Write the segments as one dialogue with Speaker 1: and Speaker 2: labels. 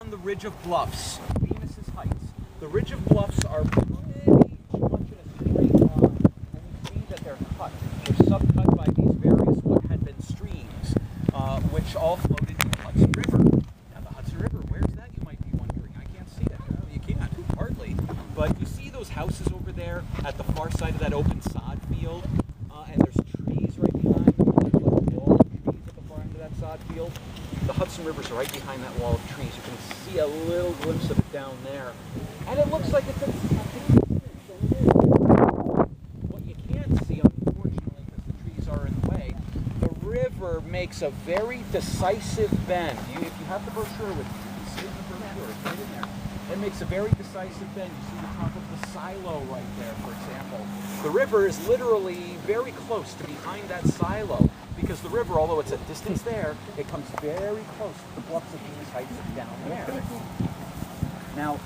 Speaker 1: On the ridge of bluffs, Venus's Heights. The ridge of bluffs are pretty much in a straight line, and you see that they're cut. They're subcut by these various what had been streams, which all flowed into the Hudson River. Now the Hudson River, where's that, you might be wondering? I can't see it. No, you can't, hardly. But you see those houses over there at the far side of that open sod field, and there's trees right behind them. There's like a wall of trees at the far end of that sod field. The Hudson River's right behind that wall of trees. You can see a little glimpse of it down there. And it looks like it's a what you can't see, unfortunately, because the trees are in the way, the river makes a very decisive bend. If you have the brochure with you, you can see it in the brochure, it's right in there. It makes a very decisive bend. You see the top of the silo right there, for example. The river is literally very close to behind that silo, because the river, although it's a distance there, it comes very close to the bluffs of Venus Heights down there. Now,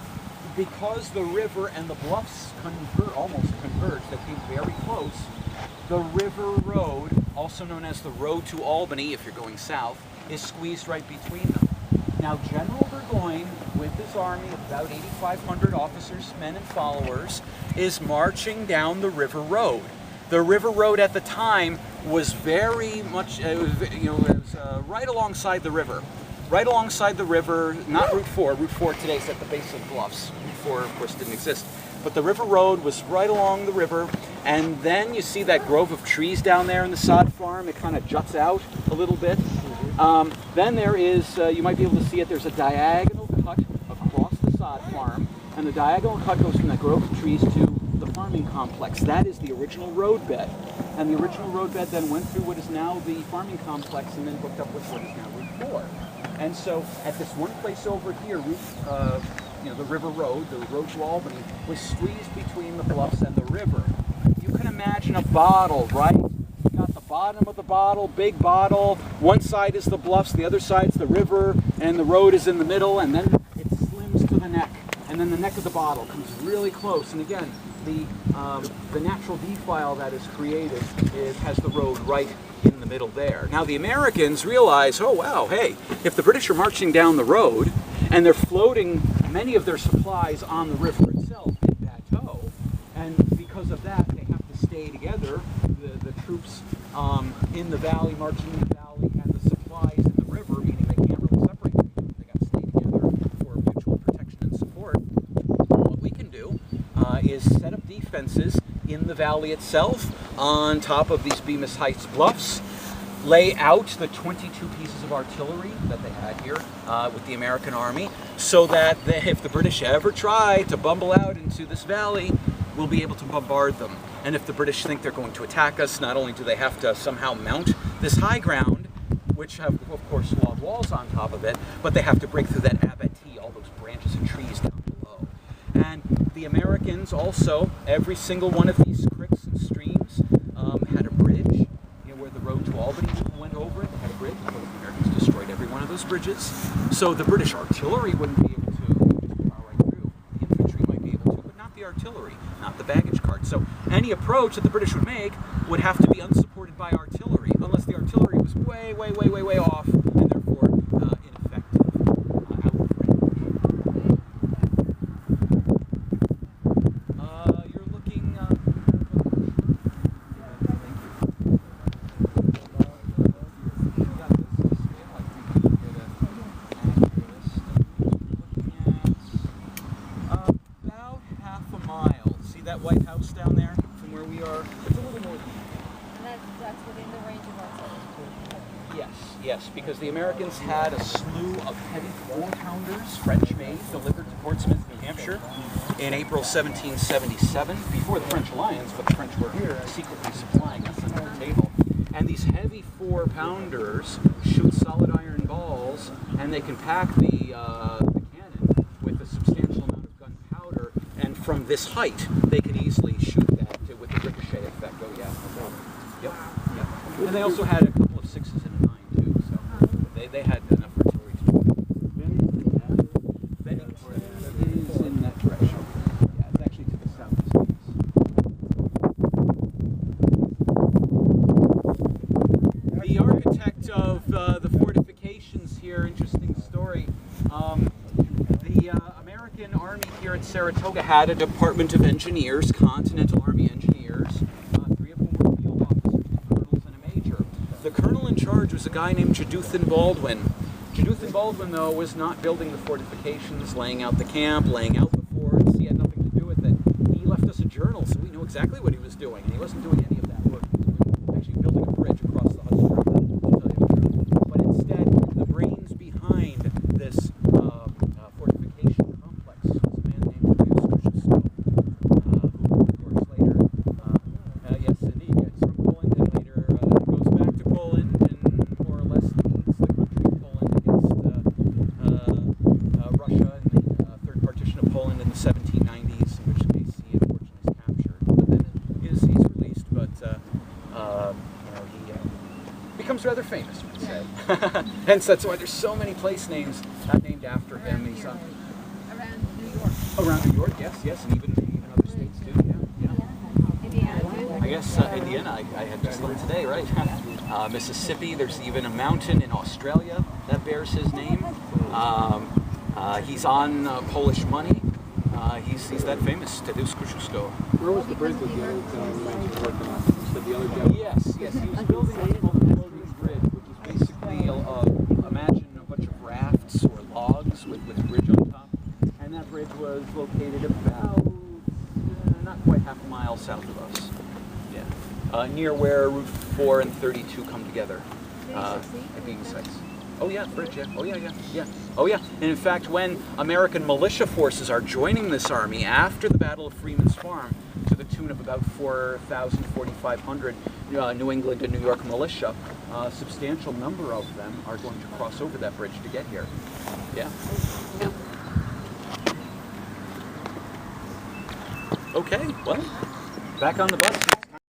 Speaker 1: because the river and the bluffs almost converge, they came very close, the river road, also known as the road to Albany, if you're going south, is squeezed right between them. Now, General Burgoyne, with his army of about 8,500 officers, men, and followers, is marching down the river road. The river road at the time was very much, right alongside the river. Right alongside the river, not Route 4. Route 4 today is at the base of the bluffs. Route 4, of course, didn't exist. But the river road was right along the river, and then you see that grove of trees down there in the sod farm. It kind of juts out a little bit. Then there is, you might be able to see it, there's a diagonal cut across the sod farm, and the diagonal cut goes from that grove of trees to the farming complex. That is the original roadbed. And the original roadbed then went through what is now the farming complex and then hooked up with what is now Route 4. And so at this one place over here, the river road, the road to Albany, was squeezed between the bluffs and the river. You can imagine a bottle, right? You got the bottom of the bottle, big bottle. One side is the bluffs, the other side's the river, and the road is in the middle, and then it slims to the neck. And then the neck of the bottle comes really close. And again, the natural defile that is created has the road right in the middle there. Now the Americans realize, oh wow, hey, if the British are marching down the road and they're floating many of their supplies on the river itself in bateau, and because of that they have to stay together, the troops in the valley marching in the valley and the supplies in the river, meaning they can't really separate them. They got to stay together for mutual protection and support. What we can do is set up defenses in the valley itself on top of these Venus Heights bluffs, lay out the 22 pieces of artillery that they had here with the American Army, so that if the British ever try to bumble out into this valley, we'll be able to bombard them. And if the British think they're going to attack us, not only do they have to somehow mount this high ground, which have, of course, log walls on top of it, but they have to break through that abatis, all those branches and trees down below. And the Americans also, every single one of these creeks and streams had a bridge, where the road to Albany went over it. They had a bridge, but the Americans destroyed every one of those bridges. So the British artillery wouldn't be able to just plow right through. The infantry might be able to, but not the artillery, not the baggage cart. So any approach that the British would make would have to be unsupported by artillery, unless the artillery was way, way, way, way, way off, and therefore ineffective out of range. You're looking. About half a mile. See that White House down there from where we are? It's a little more than that.
Speaker 2: That's within the range of artillery.
Speaker 1: Yes, because the Americans had a slew of heavy 4-pounders, French-made, delivered to Portsmouth, New Hampshire in April 1777, before the French alliance, but the French were secretly supplying us under the table. And these heavy 4-pounders shoot solid iron balls, and they can pack the cannon with a substantial amount of gunpowder, and from this height, they can easily shoot that with the ricochet effect. Oh yeah, no problem. Yep. And they also had a couple of 6s and a 9 too, so they had enough artillery to do it. Bennington is in that direction. Yeah, it's actually to the southeast of us. The architect of the fortifications here, interesting story. the American Army here at Saratoga had a Department of Engineers, Continental Army Engineers. 3 of them were field officers, 2 colonels and a major. The colonel in charge was a guy named Juduthan Baldwin. Juduthan Baldwin, though, was not building the fortifications, laying out the camp, laying out the forts. He had nothing to do with it. He left us a journal, so we know exactly what he was doing, and he wasn't doing any of that work. He was actually building a bridge across the Hudson River, to tell you the truth. But instead, the brains behind this fortification complex was a man named Ticonderoga, who, of course, later, yes, indeed, he's from Poland, and later goes back to Poland and more or less leads the country of Poland against Russia in the Third Partition of Poland in the 1790s, in which case he unfortunately is captured. But then he's released, but he becomes rather famous, we'd say. Hence, that's why there's so many place names named after him. He's
Speaker 2: Around New York.
Speaker 1: around New York, yes, and even other states too. Yeah.
Speaker 2: Indiana too.
Speaker 1: I guess Indiana. I had just learned today, right? Mississippi. There's even a mountain in Australia that bears his name. He's on Polish money. He's that famous, Tadeusz Kościuszko.
Speaker 3: Where was the bridge that the other gentleman was working on? You said the other gentleman?
Speaker 1: Yes. He was building what's called the floating bridge, which is basically, imagine a bunch of rafts or logs with a bridge on top. And that bridge was located about, not quite half a mile south of us. Yeah. Near where Route 4 and 32 come together. At being sites. Oh yeah, bridge, yeah. Oh yeah. Oh yeah. And in fact, when American militia forces are joining this army after the Battle of Freeman's Farm, to the tune of about 4,000, 4,500 New England and New York militia, a substantial number of them are going to cross over that bridge to get here. Yeah. Okay, well, back on the bus.